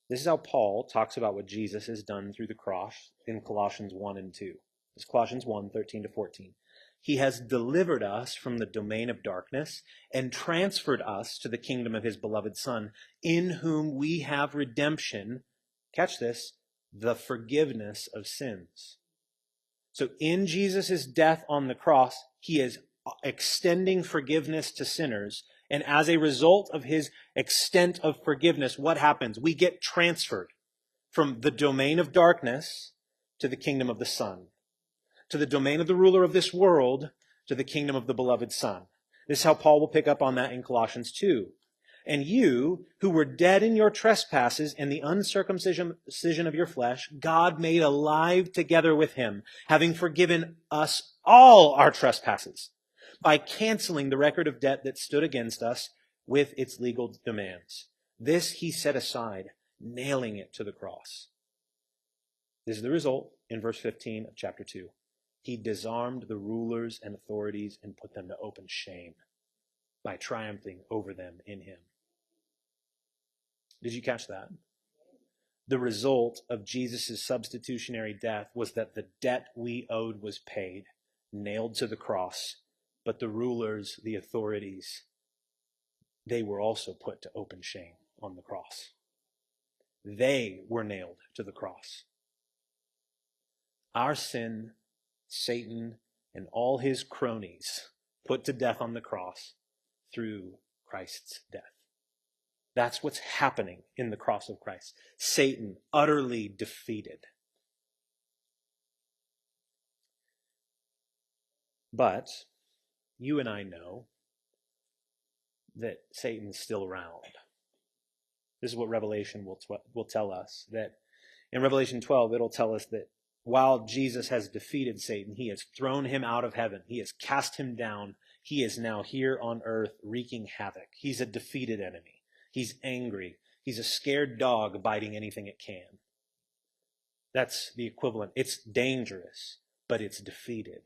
This is how Paul talks about what Jesus has done through the cross in Colossians 1 and 2. It's Colossians 1, 13 to 14. He has delivered us from the domain of darkness and transferred us to the kingdom of his beloved Son, in whom we have redemption, catch this, the forgiveness of sins. So in Jesus' death on the cross, he is extending forgiveness to sinners. And as a result of his extent of forgiveness, what happens? We get transferred from the domain of darkness to the kingdom of the Son, to the domain of the ruler of this world, to the kingdom of the beloved Son. This is how Paul will pick up on that in Colossians 2. And you, who were dead in your trespasses and the uncircumcision of your flesh, God made alive together with him, having forgiven us all our trespasses, by canceling the record of debt that stood against us with its legal demands. This he set aside, nailing it to the cross. This is the result in verse 15 of chapter 2. He disarmed the rulers and authorities and put them to open shame by triumphing over them in him. Did you catch that? The result of Jesus' substitutionary death was that the debt we owed was paid, nailed to the cross. But the rulers, the authorities, they were also put to open shame on the cross. They were nailed to the cross. Our sin, Satan, and all his cronies put to death on the cross through Christ's death. That's what's happening in the cross of Christ. Satan utterly defeated. But you and I know that Satan's still around. This is what Revelation will tell us. That in Revelation 12, it'll tell us that while Jesus has defeated Satan, he has thrown him out of heaven. He has cast him down. He is now here on earth wreaking havoc. He's a defeated enemy. He's angry. He's a scared dog biting anything it can. That's the equivalent. It's dangerous, but it's defeated.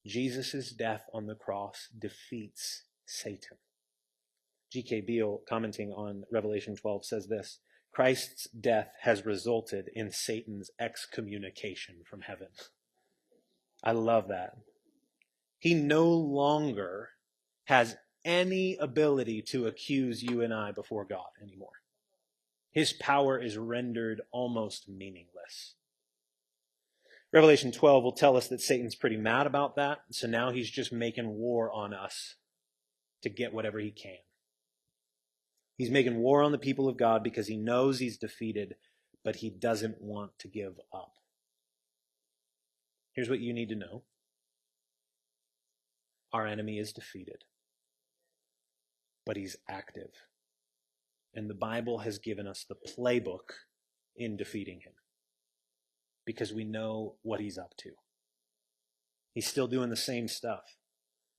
Jesus' death on the cross defeats Satan. G.K. Beale, commenting on Revelation 12, says this: Christ's death has resulted in Satan's excommunication from heaven. I love that. He no longer has any ability to accuse you and I before God anymore. His power is rendered almost meaningless. Revelation 12 will tell us that Satan's pretty mad about that, so now he's just making war on us to get whatever he can. He's making war on the people of God because he knows he's defeated, but he doesn't want to give up. Here's what you need to know. Our enemy is defeated, but he's active. And the Bible has given us the playbook in defeating him, because we know what he's up to. He's still doing the same stuff.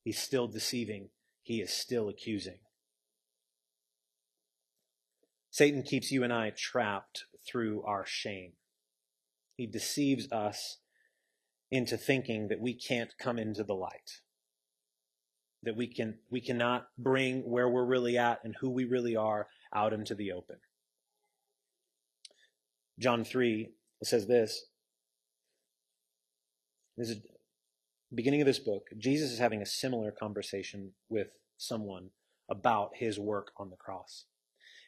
He's still deceiving. He is still accusing. Satan keeps you and I trapped through our shame. He deceives us into thinking that we can't come into the light, that we cannot bring where we're really at and who we really are out into the open. John 3 says this. This is the beginning of this book. Jesus is having a similar conversation with someone about his work on the cross.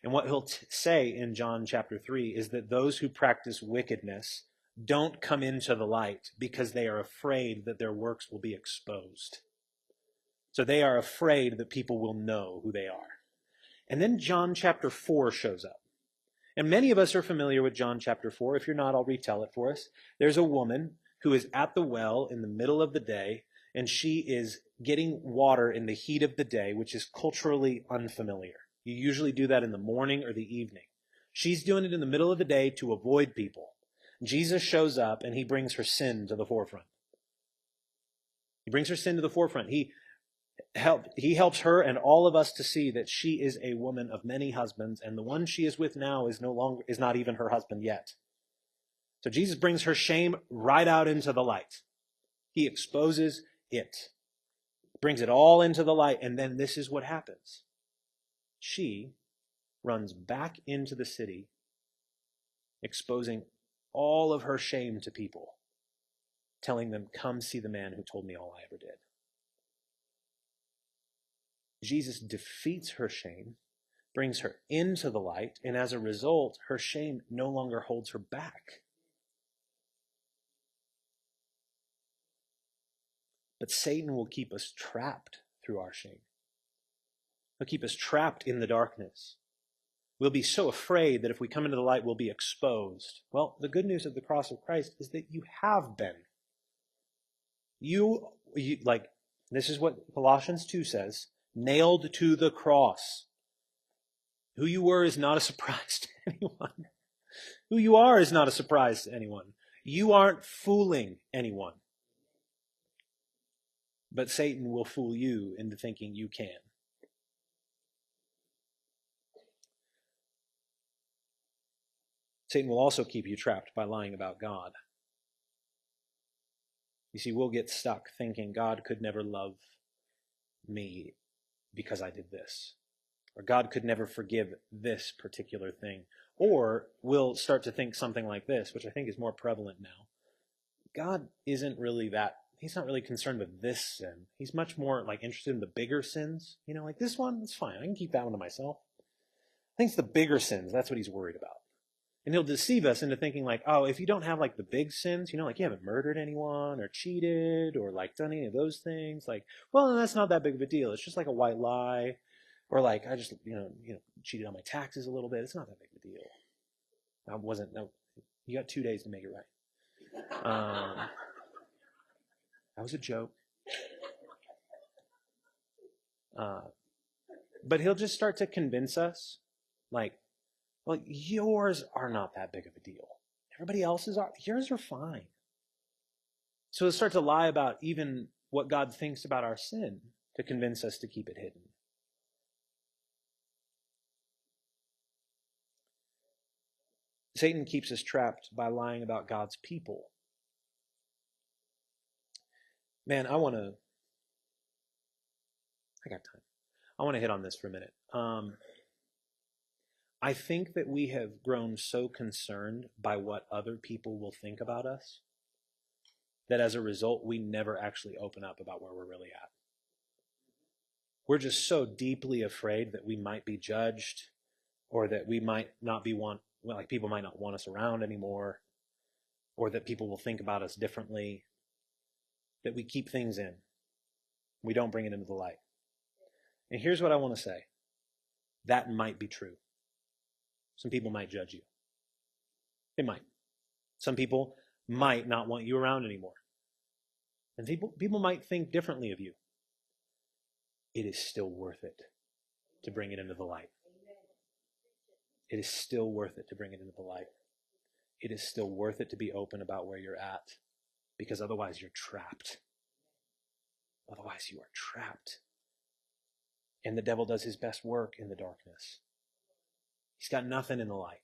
And what he'll say in John chapter 3 is that those who practice wickedness don't come into the light because they are afraid that their works will be exposed. So they are afraid that people will know who they are. And then John chapter 4 shows up. And many of us are familiar with John chapter 4. If you're not, I'll retell it for us. There's a woman who is at the well in the middle of the day, and she is getting water in the heat of the day, which is culturally unfamiliar. You usually do that in the morning or the evening. She's doing it in the middle of the day to avoid people. Jesus shows up and he brings her sin to the forefront. He brings her sin to the forefront. He helps her and all of us to see that she is a woman of many husbands, and the one she is with now is not even her husband yet. So Jesus brings her shame right out into the light. He exposes it, brings it all into the light, and then this is what happens. she runs back into the city, exposing all of her shame to people, telling them, come see the man who told me all I ever did. Jesus defeats her shame, brings her into the light, and as a result, her shame no longer holds her back. But Satan will keep us trapped through our shame. He'll keep us trapped in the darkness. We'll be so afraid that if we come into the light, we'll be exposed. Well, the good news of the cross of Christ is that you have been. You this is what Colossians 2 says, nailed to the cross. Who you were is not a surprise to anyone. Who you are is not a surprise to anyone. You aren't fooling anyone. But Satan will fool you into thinking you can. Satan will also keep you trapped by lying about God. You see, we'll get stuck thinking God could never love me because I did this. Or God could never forgive this particular thing. Or we'll start to think something like this, which I think is more prevalent now. God isn't really that, he's not really concerned with this sin. He's much more interested in the bigger sins. Like this one, it's fine. I can keep that one to myself. I think it's the bigger sins. That's what he's worried about. And he'll deceive us into thinking if you don't have the big sins, you haven't murdered anyone or cheated or done any of those things, well, that's not that big of a deal. It's just a white lie. Or I just, cheated on my taxes a little bit. It's not that big of a deal. You got 2 days to make it right. That was a joke. But he'll just start to convince us, yours are not that big of a deal. Everybody else's are. Yours are fine. So he'll start to lie about even what God thinks about our sin to convince us to keep it hidden. Satan keeps us trapped by lying about God's people. Man, I got time. I want to hit on this for a minute. I think that we have grown so concerned by what other people will think about us that as a result, we never actually open up about where we're really at. We're just so deeply afraid that we might be judged or that we might not be people might not want us around anymore, or that people will think about us differently, that we keep things in. We don't bring it into the light. And here's what I want to say. That might be true. Some people might judge you. They might. Some people might not want you around anymore. And people might think differently of you. It is still worth it to bring it into the light. It is still worth it to bring it into the light. It is still worth it to be open about where you're at, because otherwise you're trapped. Otherwise you are trapped. And the devil does his best work in the darkness. He's got nothing in the light.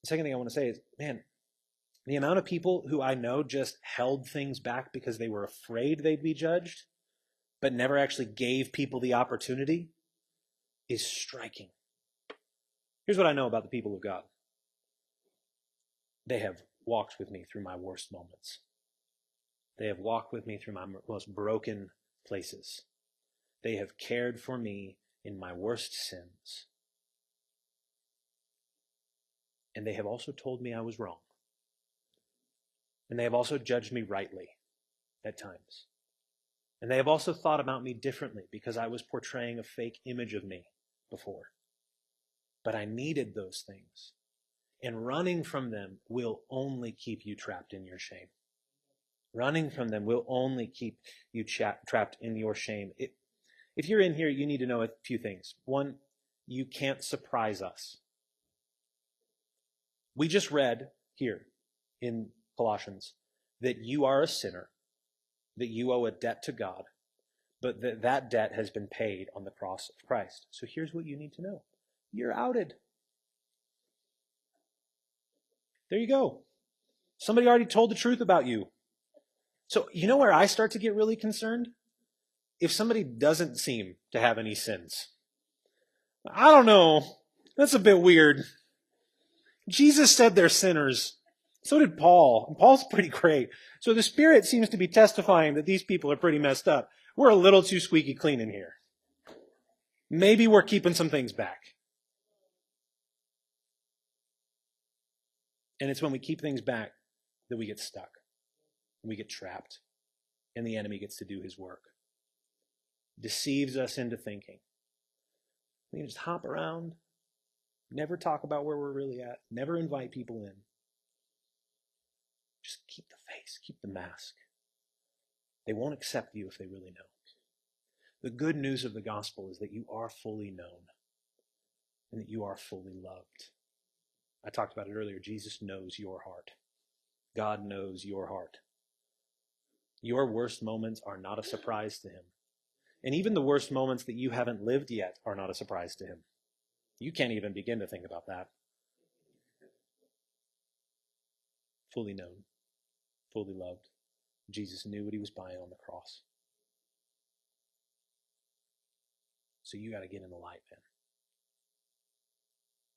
The second thing I want to say is, the amount of people who I know just held things back because they were afraid they'd be judged, but never actually gave people the opportunity, is striking. Here's what I know about the people of God. They have walked with me through my worst moments. They have walked with me through my most broken places. They have cared for me in my worst sins. And they have also told me I was wrong. And they have also judged me rightly at times. And they have also thought about me differently because I was portraying a fake image of me before. But I needed those things. And running from them will only keep you trapped in your shame. Running from them will only keep you trapped in your shame. If you're in here, you need to know a few things. One, you can't surprise us. We just read here in Colossians that you are a sinner, that you owe a debt to God, but that debt has been paid on the cross of Christ. So here's what you need to know. You're outed. There you go. Somebody already told the truth about you. So you know where I start to get really concerned? If somebody doesn't seem to have any sins. I don't know. That's a bit weird. Jesus said they're sinners. So did Paul. And Paul's pretty great. So the Spirit seems to be testifying that these people are pretty messed up. We're a little too squeaky clean in here. Maybe we're keeping some things back. And it's when we keep things back that we get stuck. We get trapped. And the enemy gets to do his work. Deceives us into thinking we can just hop around, never talk about where we're really at, never invite people in. Just keep the face, keep the mask. They won't accept you if they really know. The good news of the gospel is that you are fully known and that you are fully loved. I talked about it earlier. Jesus knows your heart. God knows your heart. Your worst moments are not a surprise to him. And even the worst moments that you haven't lived yet are not a surprise to him. You can't even begin to think about that. Fully known, fully loved. Jesus knew what he was buying on the cross. So you got to get in the light, man.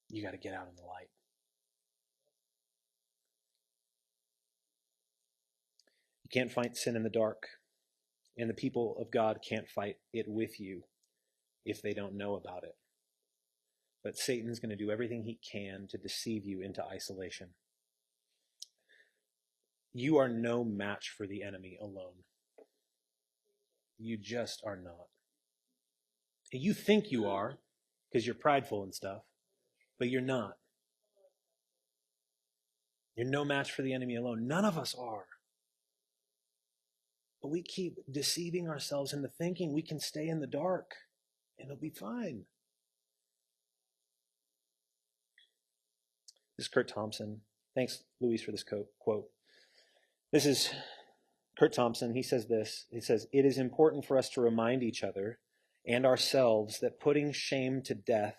You got to get out in the light. You can't fight sin in the dark. And the people of God can't fight it with you if they don't know about it. But Satan's going to do everything he can to deceive you into isolation. You are no match for the enemy alone. You just are not. You think you are because you're prideful and stuff, but you're not. You're no match for the enemy alone. None of us are. But we keep deceiving ourselves into thinking we can stay in the dark and it'll be fine. This is Kurt Thompson. Thanks, Louise, for this quote. This is Kurt Thompson. He says this. He says, "It is important for us to remind each other and ourselves that putting shame to death,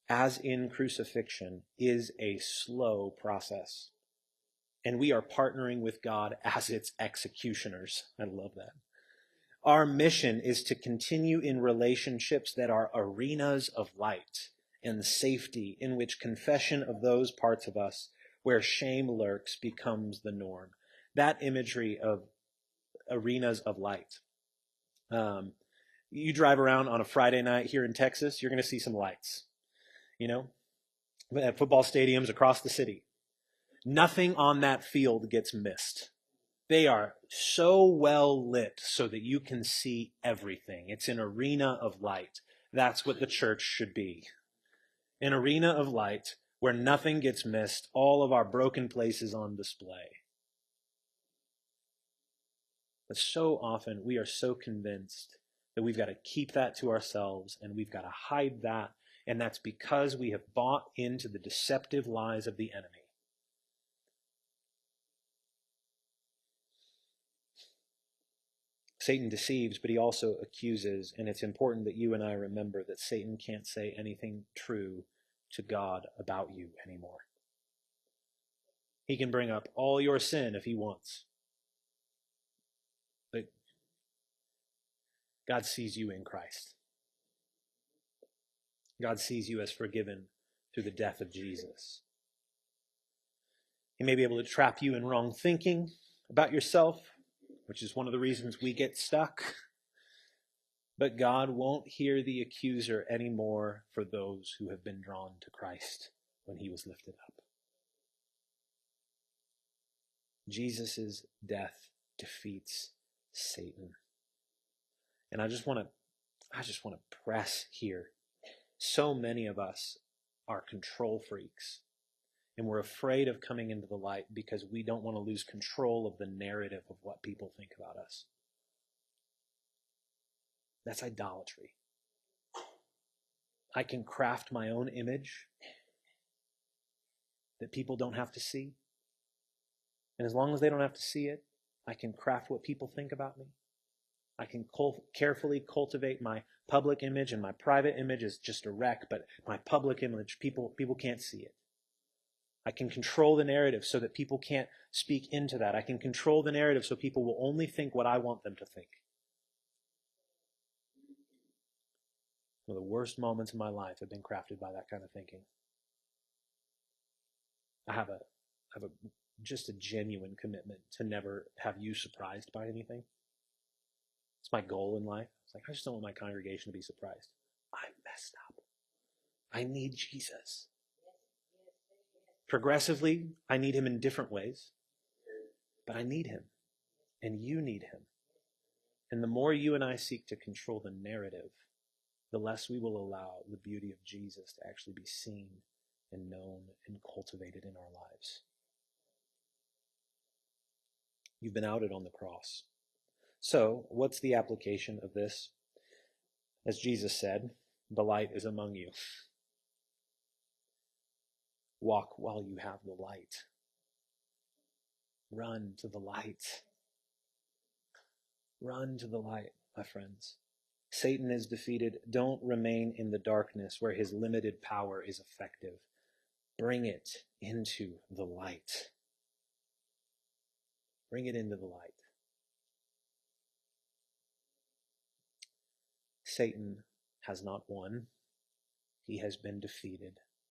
as in crucifixion, is a slow process. And we are partnering with God as its executioners." I love that. Our mission is to continue in relationships that are arenas of light and safety, in which confession of those parts of us where shame lurks becomes the norm. That imagery of arenas of light. You drive around on a Friday night here in Texas, you're going to see some lights. You know, at football stadiums across the city. Nothing on that field gets missed. They are so well lit so that you can see everything. It's an arena of light. That's what the church should be. An arena of light where nothing gets missed, all of our broken places on display. But so often we are so convinced that we've got to keep that to ourselves and we've got to hide that. And that's because we have bought into the deceptive lies of the enemy. Satan deceives, but he also accuses, and it's important that you and I remember that Satan can't say anything true to God about you anymore. He can bring up all your sin if he wants. But God sees you in Christ. God sees you as forgiven through the death of Jesus. He may be able to trap you in wrong thinking about yourself, which is one of the reasons we get stuck. But God won't hear the accuser anymore for those who have been drawn to Christ when he was lifted up. Jesus' death defeats Satan. And I just want to press here. So many of us are control freaks. And we're afraid of coming into the light because we don't want to lose control of the narrative of what people think about us. That's idolatry. I can craft my own image that people don't have to see. And as long as they don't have to see it, I can craft what people think about me. I can carefully cultivate my public image, and my private image is just a wreck, but my public image, people can't see it. I can control the narrative so that people can't speak into that. I can control the narrative so people will only think what I want them to think. Some of the worst moments of my life have been crafted by that kind of thinking. I have just a genuine commitment to never have you surprised by anything. It's my goal in life. It's like, I just don't want my congregation to be surprised. I'm messed up. I need Jesus. Progressively, I need him in different ways, but I need him, and you need him. And the more you and I seek to control the narrative, the less we will allow the beauty of Jesus to actually be seen and known and cultivated in our lives. You've been outed on the cross. So, what's the application of this? As Jesus said, the light is among you. Walk while you have the light. Run to the light. Run to the light, my friends. Satan is defeated. Don't remain in the darkness where his limited power is effective. Bring it into the light. Bring it into the light. Satan has not won. He has been defeated.